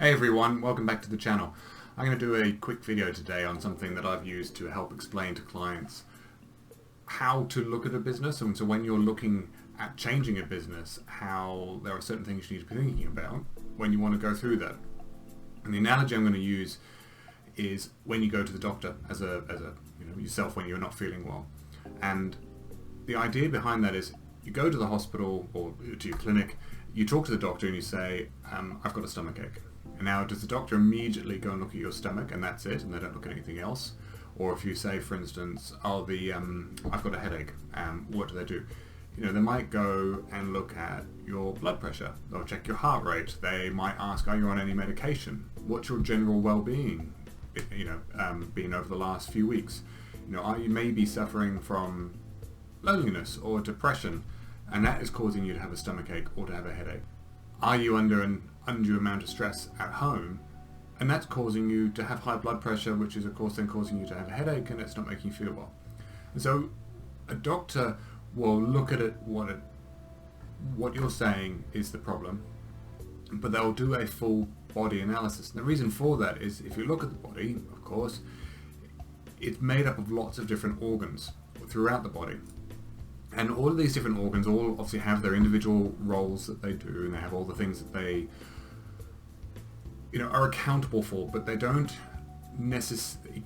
Hey everyone, welcome back to the channel. I'm going to do a quick video today on something that I've used to help explain to clients how to look at a business, and so when you're looking at changing a business, how there are certain things you need to be thinking about when you want to go through that. And the analogy I'm going to use is when you go to the doctor as a yourself when you're not feeling well. And the idea behind that is you go to the hospital or to your clinic, you talk to the doctor and you say, I've got a stomachache. And now does the doctor immediately go and look at your stomach and that's it, and they don't look at anything else? Or if you say, for instance, I've got a headache, what do they do? They might go and look at your blood pressure. They'll check your heart rate. They might ask, are you on any medication? What's your general well-being, been over the last few weeks? Are you maybe suffering from loneliness or depression, and that is causing you to have a stomachache or to have a headache? Are you under an undue amount of stress at home, and that's causing you to have high blood pressure, which is of course then causing you to have a headache, and it's not making you feel well? And so a doctor will look at it, what you're saying is the problem, but they'll do a full body analysis. And the reason for that is, if you look at the body, of course, it's made up of lots of different organs throughout the body. And all of these different organs all obviously have their individual roles that they do, and they have all the things that they are accountable for, but they don't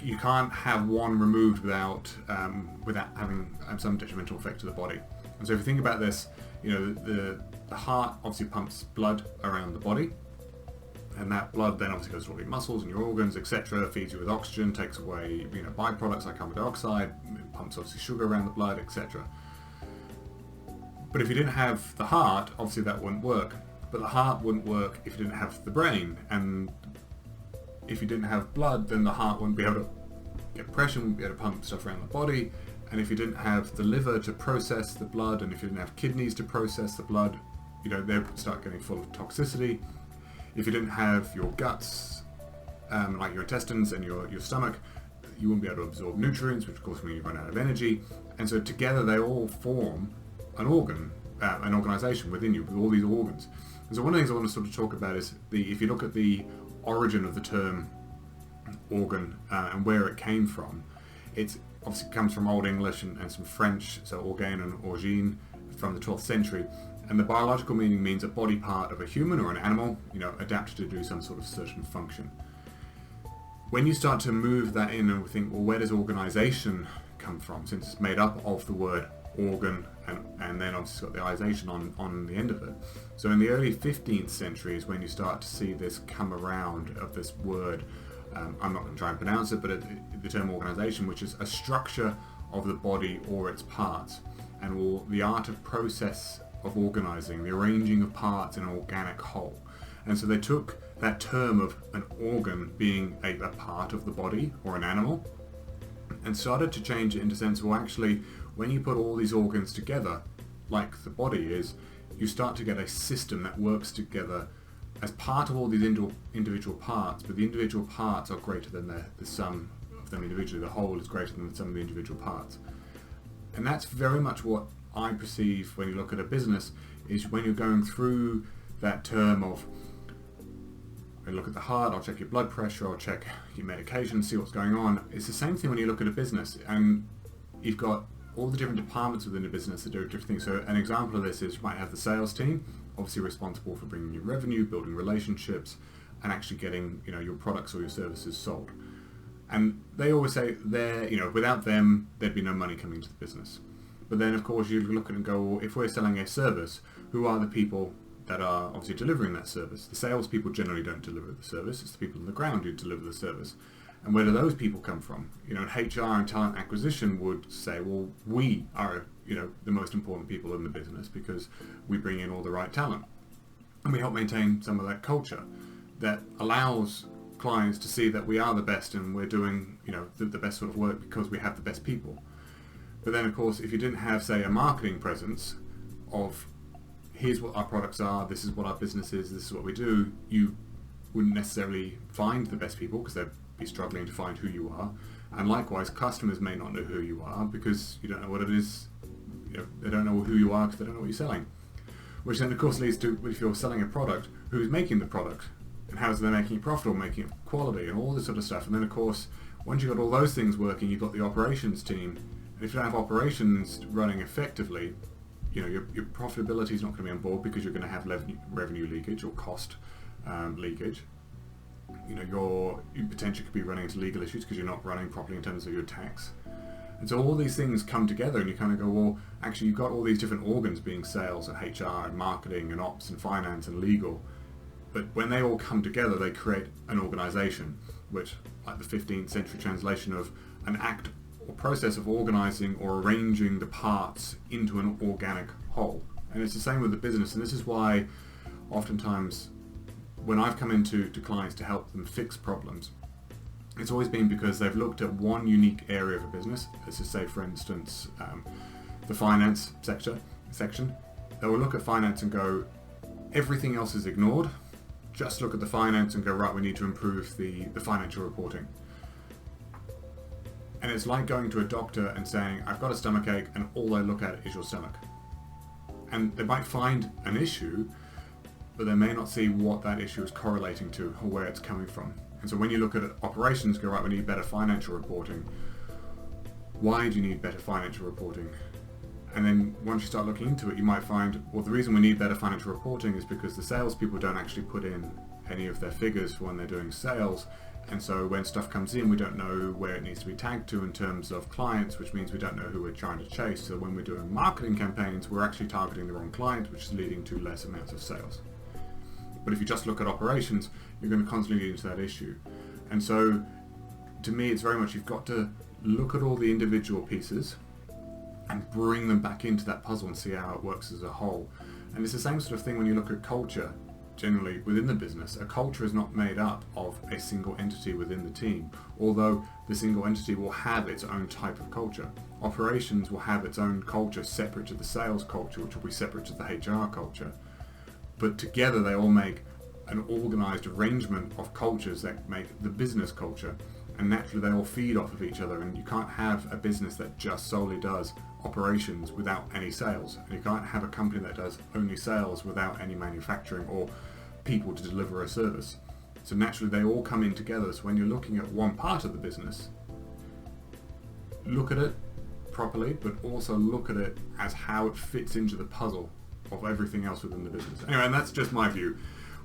you can't have one removed without having some detrimental effect to the body. And so if you think about this, the heart obviously pumps blood around the body, and that blood then obviously goes to all your muscles and your organs, etc., feeds you with oxygen, takes away byproducts like carbon dioxide, pumps obviously sugar around the blood, etc. But if you didn't have the heart, obviously that wouldn't work. But the heart wouldn't work if you didn't have the brain, and if you didn't have blood, then the heart wouldn't be able to get pressure, wouldn't be able to pump stuff around the body. And if you didn't have the liver to process the blood, and if you didn't have kidneys to process the blood, they would start getting full of toxicity. If you didn't have your guts, like your intestines and your stomach, you wouldn't be able to absorb nutrients, which of course means you run out of energy. And so together they all form an organization within you with all these organs. And so one of the things I want to sort of talk about is if you look at the origin of the term organ and where it came from, it obviously comes from Old English and some French, so organe and origine, from the 12th century. And the biological meaning means a body part of a human or an animal, adapted to do some sort of certain function. When you start to move that in and think, well, where does organization come from, since it's made up of the word organ and then obviously got the ization on the end of it. So in the early 15th century is when you start to see this come around of this word, I'm not going to try and pronounce it, but the term organization, which is a structure of the body or its parts, and the art of process of organizing, the arranging of parts in an organic whole. And so they took that term of an organ being a part of the body or an animal, and started to change it into sense, well, actually, when you put all these organs together, like the body is, you start to get a system that works together as part of all these individual parts, but the individual parts are greater than the sum of them individually. The whole is greater than the sum of the individual parts. And that's very much what I perceive when you look at a business, is when you're going through that term of, I look at the heart, I'll check your blood pressure, I'll check your medication, see what's going on. It's the same thing when you look at a business, and you've got all the different departments within a business that do different things. So an example of this is you might have the sales team, obviously responsible for bringing you revenue, building relationships, and actually getting your products or your services sold. And they always say without them there'd be no money coming to the business. But then of course you look at it and go, well, if we're selling a service, who are the people that are obviously delivering that service? The salespeople generally don't deliver the service, it's the people on the ground who deliver the service. And where do those people come from? And HR and talent acquisition would say, well, we are the most important people in the business because we bring in all the right talent. And we help maintain some of that culture that allows clients to see that we are the best and we're doing the best sort of work because we have the best people. But then of course, if you didn't have, say, a marketing presence of here's what our products are, this is what our business is, this is what we do, you wouldn't necessarily find the best people because they'd be struggling to find who you are. And likewise, customers may not know who you are because you don't know what it is. They don't know who you are because they don't know what you're selling. Which then of course leads to, if you're selling a product, who's making the product? And how is they making it profitable, making it quality, and all this sort of stuff. And then of course, once you've got all those things working, you've got the operations team. And if you don't have operations running effectively, you know, your profitability is not going to be on board because you're going to have revenue leakage or cost leakage. You know, you potentially could be running into legal issues because you're not running properly in terms of your tax. And so all these things come together and you kind of go, well, actually you've got all these different organs being sales and HR and marketing and ops and finance and legal. But when they all come together, they create an organization, which, like the 15th century translation of an act or process of organizing or arranging the parts into an organic whole. And it's the same with the business. And this is why oftentimes when I've come into clients to help them fix problems, it's always been because they've looked at one unique area of a business. Let's just say, for instance, the finance section. They will look at finance and go, everything else is ignored. Just look at the finance and go, right, we need to improve the financial reporting. And it's like going to a doctor and saying, I've got a stomachache, and all they look at is your stomach. And they might find an issue, but they may not see what that issue is correlating to or where it's coming from. And so when you look at operations, go, right, we need better financial reporting. Why do you need better financial reporting? And then once you start looking into it, you might find, well, the reason we need better financial reporting is because the salespeople don't actually put in any of their figures for when they're doing sales. And so when stuff comes in, we don't know where it needs to be tagged to in terms of clients, which means we don't know who we're trying to chase. So when we're doing marketing campaigns, we're actually targeting the wrong client, which is leading to less amounts of sales. But if you just look at operations, you're going to constantly get into that issue. And so to me, it's very much you've got to look at all the individual pieces and bring them back into that puzzle and see how it works as a whole. And it's the same sort of thing when you look at culture. Generally within the business, a culture is not made up of a single entity within the team, although the single entity will have its own type of culture. Operations will have its own culture separate to the sales culture, which will be separate to the HR culture. But together they all make an organized arrangement of cultures that make the business culture. And naturally they all feed off of each other, and you can't have a business that just solely does operations without any sales. And you can't have a company that does only sales without any manufacturing or people to deliver a service. So naturally they all come in together. So when you're looking at one part of the business, look at it properly, but also look at it as how it fits into the puzzle of everything else within the business. Anyway, and that's just my view.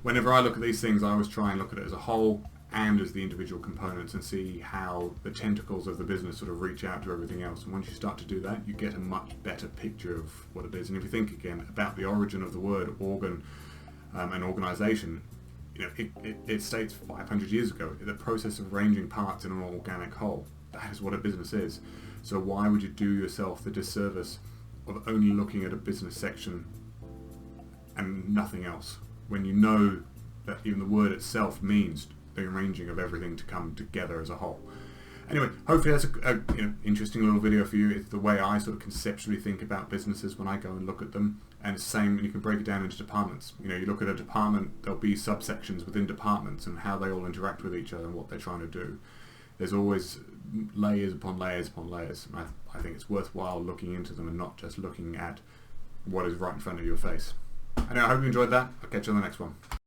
Whenever I look at these things, I always try and look at it as a whole and as the individual components and see how the tentacles of the business sort of reach out to everything else. And once you start to do that, you get a much better picture of what it is. And if you think again about the origin of the word organ and organization, you know, it states 500 years ago, the process of arranging parts in an organic whole. That is what a business is. So why would you do yourself the disservice of only looking at a business section and nothing else, when you know that even the word itself means the arranging of everything to come together as a whole? Anyway, hopefully that's a interesting little video for you. It's the way I sort of conceptually think about businesses when I go and look at them. And it's the same, you can break it down into departments. You know, you look at a department, there'll be subsections within departments and how they all interact with each other and what they're trying to do. There's always layers upon layers upon layers. And I think it's worthwhile looking into them and not just looking at what is right in front of your face. Anyway, I hope you enjoyed that. I'll catch you on the next one.